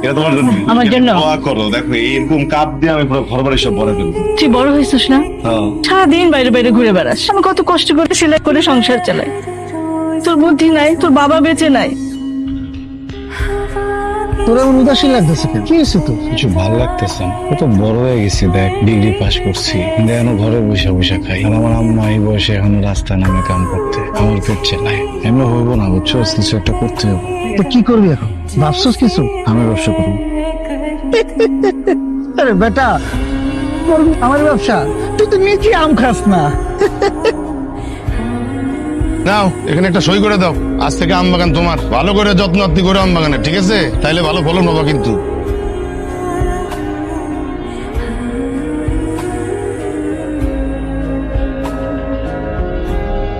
এটা তোমার জন্য। আমার জন্য? দোয়া করো, দেখো এরকম কাপ দিয়ে আমি পুরো ঘর বাড়ি সব ভরে ফেলবো। তুই বড় হয়েছিস না, হ্যাঁ। সারাদিন বাইরে বাইরে ঘুরে বেড়াস, আমি কত কষ্ট করে সেলাই করে সংসার চালাই। তোর বুদ্ধি নাই, তোর বাবা বেঁচে নাই। তোর এমন উদাসীন লাগতেছে কেন? কি হয়েছে তোর? কিছু ভালো লাগতেছে না। কত বড় হয়ে গেছি, দেখ ডিগ্রি পাস করছি, এখনো ঘরে বসে বসে খাই। আর আমার আম্মা এই বয়সে এখনো রাস্তায় নামে কাম করতে, আমার পেট চেলায়। এমনি হইব না, বুঝছো? কিছু একটা করতে হবে। তো কি করবি এখন? ভাবছস কিছু? আমি ব্যবসা করবো। আরে বেটা, করবি আমার ব্যবসা? তুই তো নিজে আম খাস না। নাও এখানে একটা সই করে দাও, আজ থেকে আম বাগান তোমার। ভালো করে যত্ন আত্মি করে আম বাগানে, ঠিক আছে? তাইলে ভালো ফলন পাবা কিন্তু।